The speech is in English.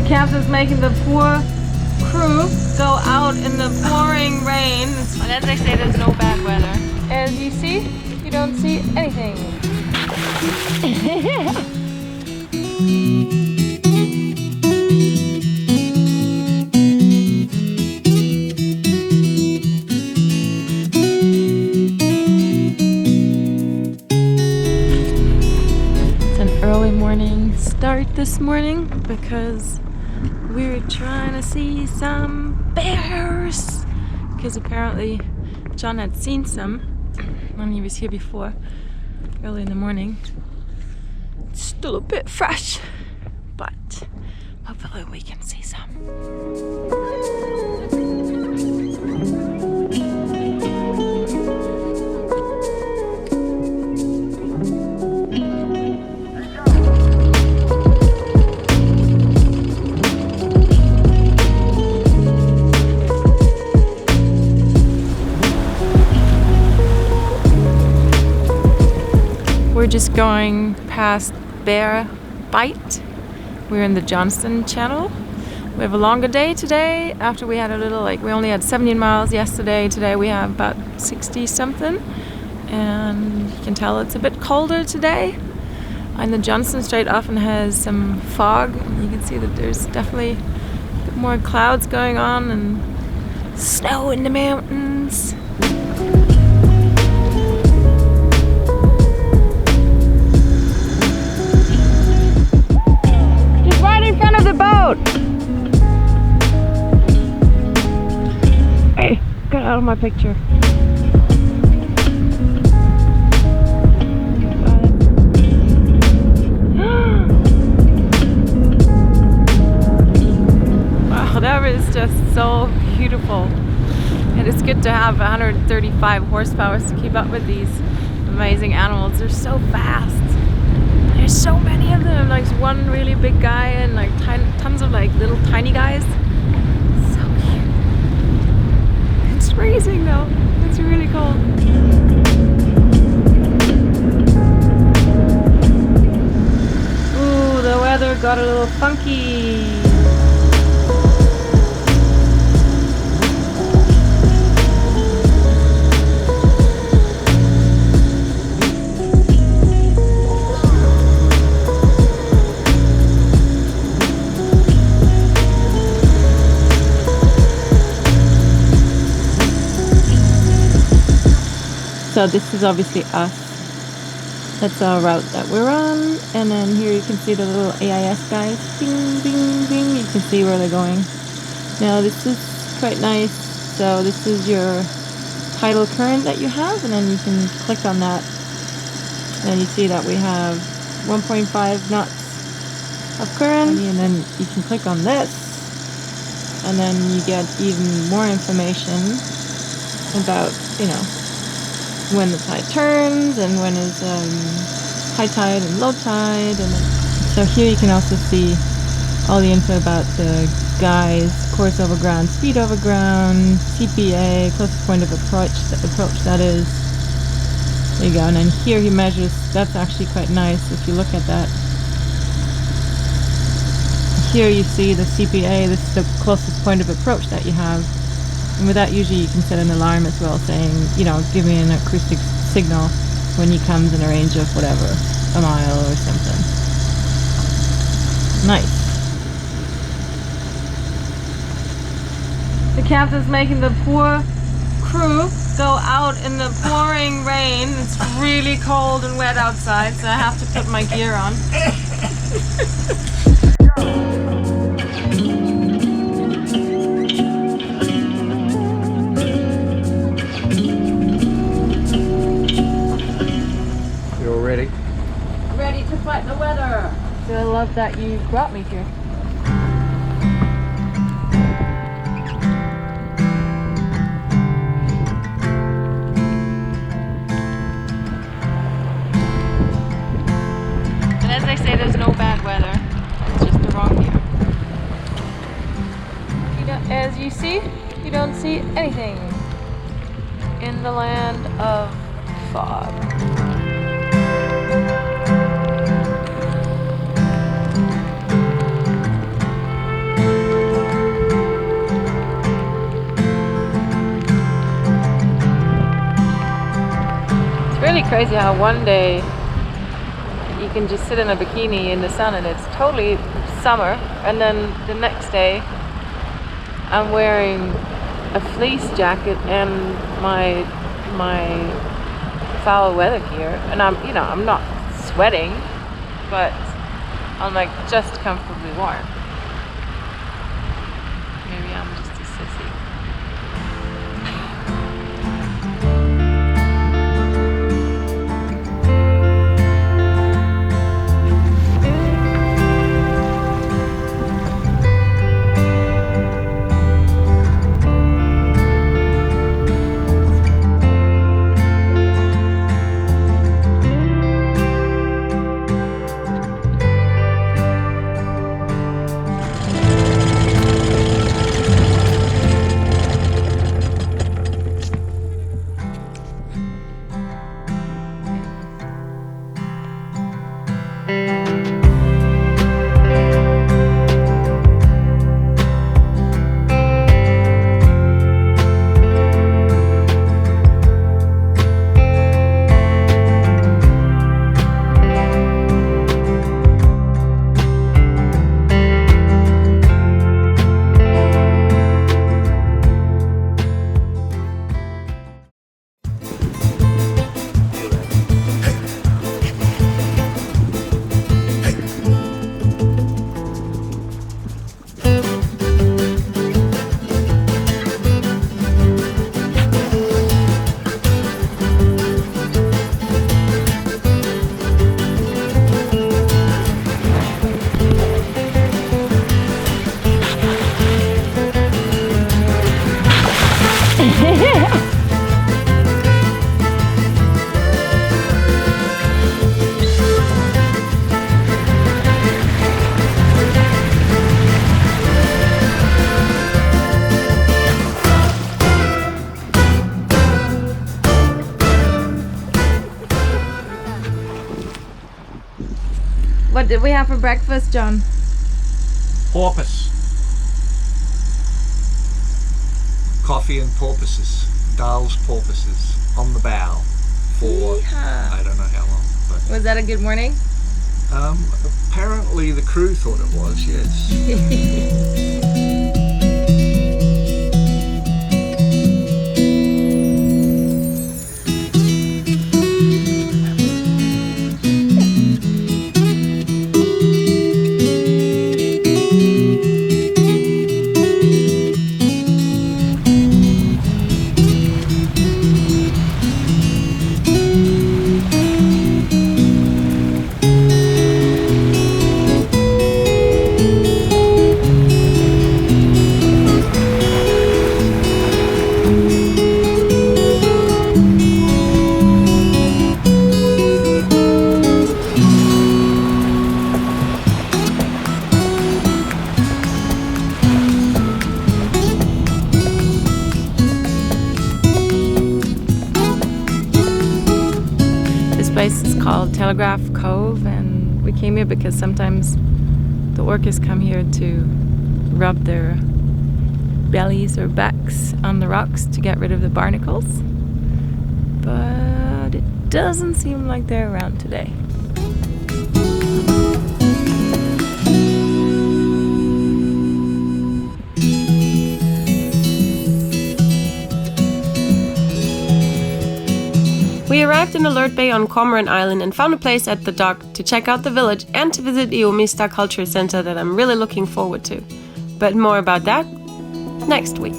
The captain's making the poor crew go out in the pouring rain. And as they say, there's no bad weather. As you see, you don't see anything. It's an early morning start this morning because we're trying to see some bears. Because apparently John had seen some when he was here before, early in the morning. It's still a bit fresh, but hopefully we can see some. We're just going past Bear Bite. We're in the Johnston Channel. We have a longer day today after we had a little, we only had 17 miles yesterday. Today we have about 60 something. And you can tell it's a bit colder today. And the Johnston Strait often has some fog. And you can see that there's definitely a bit more clouds going on and snow in the mountains. In front of the boat! Hey, get out of my picture. Wow, that is just so beautiful. And it's good to have 135 horsepower to keep up with these amazing animals. They're so fast. There's so many of them, like one really big guy and like tons of like little tiny guys. So cute. It's freezing though. It's really cold. Ooh, the weather got a little funky. So this is obviously us. That's our route that we're on. And then here you can see the little AIS guys. Bing, bing, bing. You can see where they're going. Now this is quite nice. So this is your tidal current that you have. And then you can click on that. And you see that we have 1.5 knots of current. And then you can click on this. And then you get even more information about, when the tide turns and when is high tide and low tide. And so here you can also see all the info about the guys, course over ground, speed over ground, CPA, closest point of approach that is. There you go. And then here he measures. That's actually quite nice if you look at that. Here you see the CPA. This is the closest point of approach that you have. And with that, usually you can set an alarm as well, saying, give me an acoustic signal when he comes in a range of whatever, a mile or something. Nice. The captain's making the poor crew go out in the pouring rain. It's really cold and wet outside, so I have to put my gear on. Ready to fight the weather. So I love that you brought me here. And as they say, there's no bad weather. It's just the wrong year. As you see, you don't see anything in the land of fog. crazy how one day you can just sit in a bikini in the sun and it's totally summer, and then the next day I'm wearing a fleece jacket and my foul weather gear, and I'm not sweating, but I'm like just comfortably warm. Maybe I'm just a sissy. What did we have for breakfast, John? Porpoise. Coffee and porpoises. Dall's porpoises on the bow for I don't know how long. But Was that a good morning? apparently the crew thought it was, yes. This place is called Telegraph Cove, and we came here because sometimes the orcas come here to rub their bellies or backs on the rocks to get rid of the barnacles. But it doesn't seem like they're around today. We arrived in Alert Bay on Cormorant Island and found a place at the dock to check out the village and to visit the Omista Culture Center that I'm really looking forward to. But more about that next week.